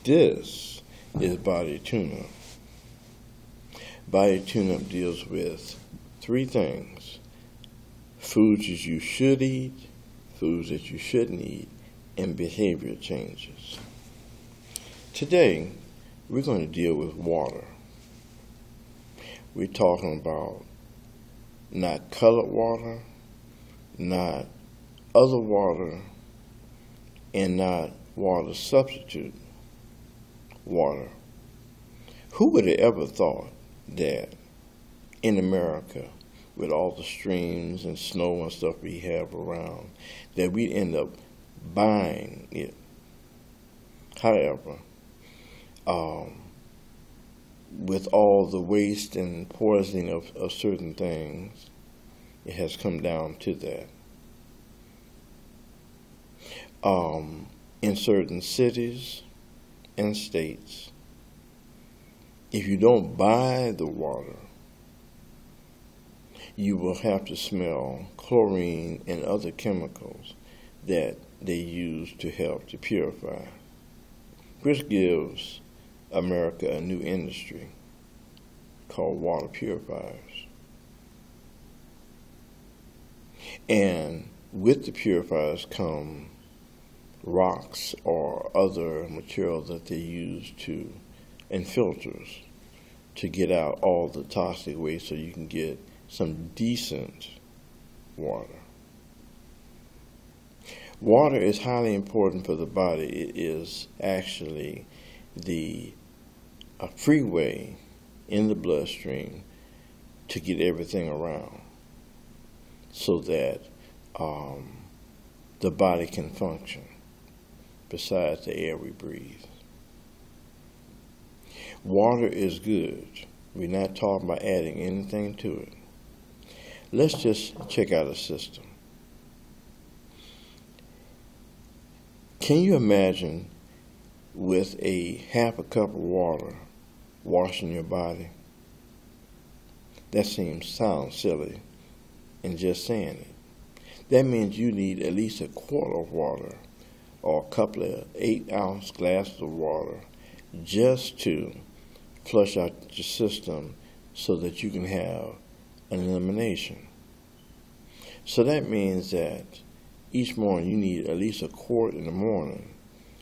This is Body Tune-Up. Body Tune-Up deals with three things: foods that you should eat, foods that you shouldn't eat, and behavior changes. Today, we're going to deal with water. We're talking about not colored water, not other water, and not water substitute water. Who would have ever thought that in America, with all the streams and snow and stuff we have around, that we'd end up buying it? However, with all the waste and poisoning of certain things, it has come down to that. In certain cities and states, if you don't buy the water, you will have to smell chlorine and other chemicals that they use to help to purify, which gives America a new industry called water purifiers. And with the purifiers come rocks or other materials that they use to, and filters, to get out all the toxic waste so you can get some decent water. Water is highly important for the body. It is actually the freeway in the bloodstream to get everything around so that the body can function besides the air we breathe. Water is good. We're not talking about adding anything to it. Let's just check out a system. Can you imagine with a half a cup of water washing your body? That sounds silly in just saying it. That means you need at least a quart of water or a couple of 8-ounce glasses of water just to flush out your system so that you can have an elimination. So that means that each morning you need at least a quart in the morning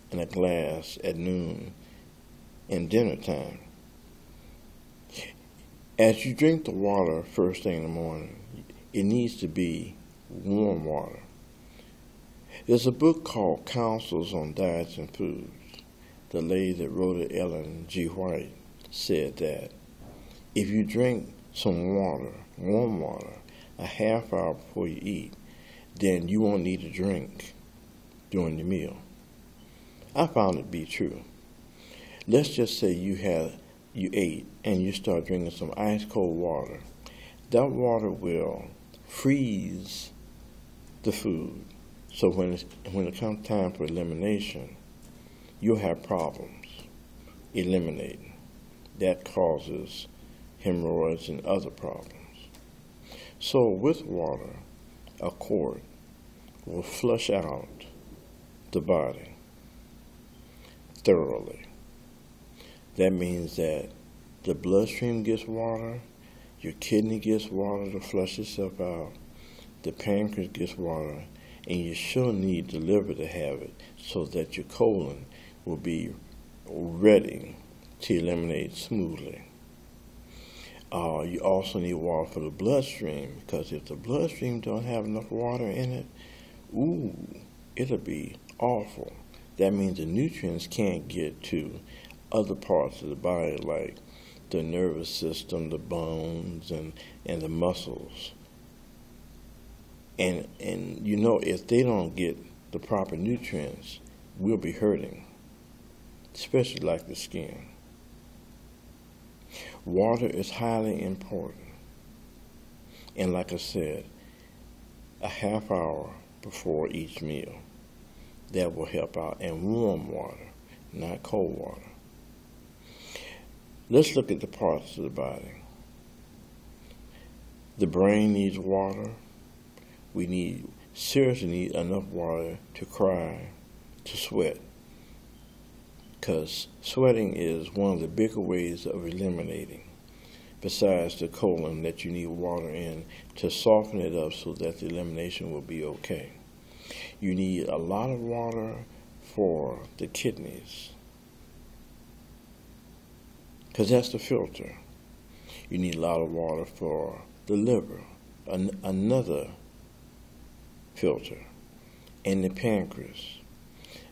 and a glass at noon and dinner time. As you drink the water first thing in the morning, it needs to be warm water. There's a book called Counsels on Diets and Foods. The lady that wrote it, Ellen G. White, said that if you drink some water, warm water, a half hour before you eat, then you won't need to drink during the meal. I found it to be true. Let's just say you ate and you start drinking some ice cold water. That water will freeze the food. So when it comes time for elimination, you'll have problems eliminating. That causes hemorrhoids and other problems. So with water, a quart will flush out the body thoroughly. That means that the bloodstream gets water, your kidney gets water to flush itself out, the pancreas gets water, and you sure need the liver to have it so that your colon will be ready to eliminate smoothly. You also need water for the bloodstream, because if the bloodstream don't have enough water in it, it'll be awful. That means the nutrients can't get to other parts of the body, like the nervous system, the bones, and the muscles. And you know, if they don't get the proper nutrients, we'll be hurting, especially like the skin. Water is highly important. And like I said, a half hour before each meal, that will help out. And warm water, not cold water. Let's look at the parts of the body. The brain needs water. We seriously need enough water to cry, to sweat. because sweating is one of the bigger ways of eliminating, besides the colon that you need water in to soften it up so that the elimination will be okay. You need a lot of water for the kidneys, because that's the filter. You need a lot of water for the liver, another filter, and the pancreas.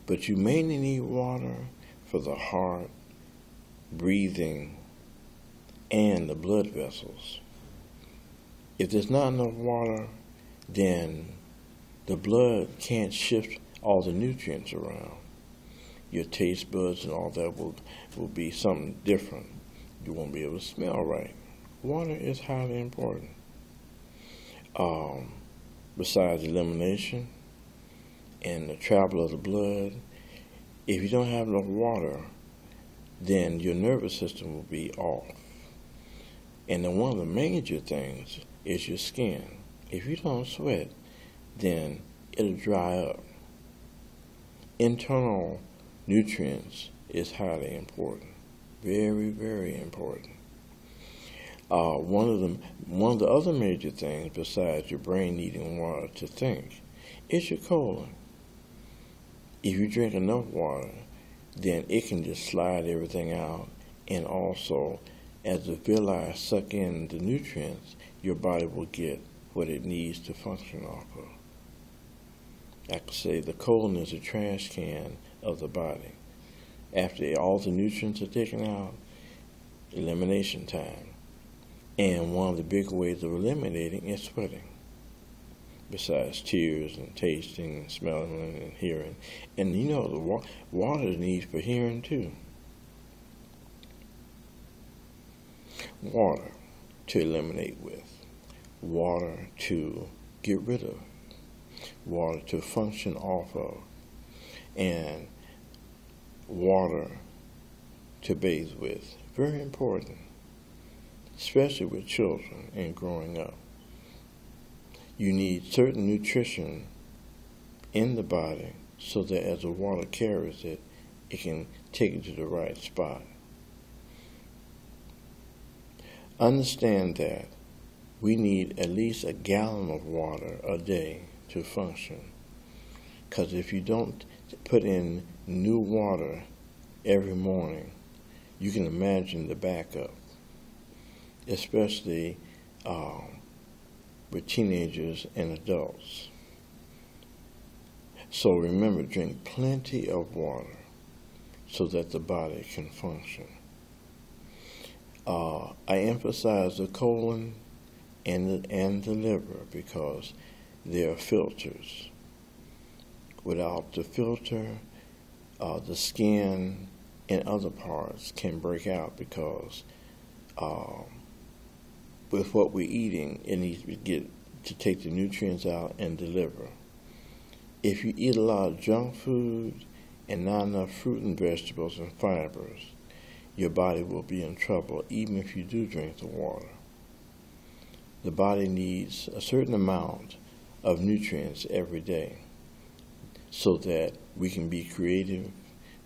But you mainly need water for the heart, breathing, and the blood vessels. If there's not enough water, then the blood can't shift all the nutrients around. Your taste buds and all that will be something different. You won't be able to smell right. Water is highly important. Besides elimination and the travel of the blood, if you don't have enough water, then your nervous system will be off. And then one of the major things is your skin. If you don't sweat, then it'll dry up. Internal nutrients is highly important. Very, very important. One of the other major things besides your brain needing water to think is your colon. If you drink enough water, then it can just slide everything out, and also as the villi suck in the nutrients, your body will get what it needs to function off of. I could say the colon is a trash can of the body. After all the nutrients are taken out, elimination time. And one of the big ways of eliminating is sweating, besides tears and tasting and smelling and hearing. And you know, the water is needed for hearing too. Water to eliminate with, water to get rid of, water to function off of, and water to bathe with. Very important, especially with children and growing up. You need certain nutrition in the body so that as the water carries it, it can take it to the right spot. Understand that we need at least a gallon of water a day to function. Because if you don't put in new water every morning, you can imagine the backup, especially with teenagers and adults. So remember, drink plenty of water so that the body can function. I emphasize the colon and the liver because they are filters. Without the filter, the skin and other parts can break out because with what we're eating, it needs to take the nutrients out and deliver. If you eat a lot of junk food and not enough fruit and vegetables and fibers, your body will be in trouble even if you do drink the water. The body needs a certain amount of nutrients every day so that we can be creative,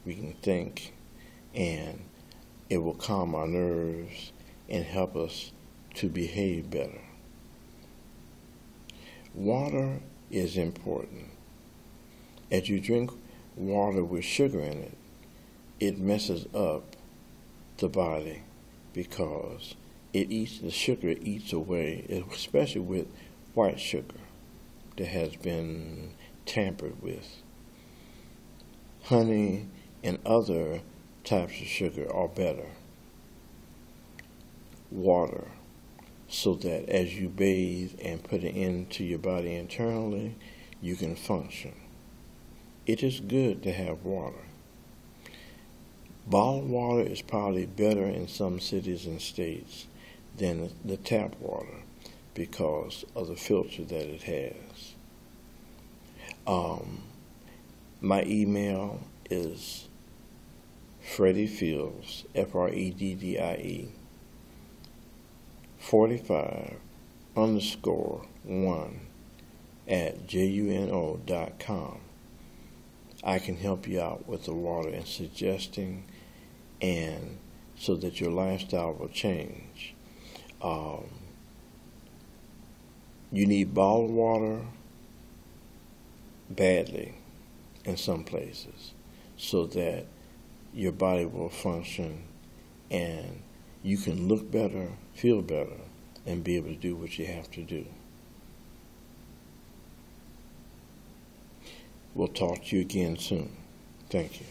we can think, and it will calm our nerves and help us to behave better. Water is important. As you drink water with sugar in it, it messes up the body because the sugar eats away, especially with white sugar that has been tampered with. Honey and other types of sugar are better. Water, so that as you bathe and put it into your body internally, you can function. It is good to have water. Bottled water is probably better in some cities and states than the tap water because of the filter that it has. My email is Freddie Fields, FREDDIE, 45_1 @JUNO.com. I can help you out with the water and suggesting, and so that your lifestyle will change. You need bottled water badly in some places so that your body will function and you can look better, feel better, and be able to do what you have to do. We'll talk to you again soon. Thank you.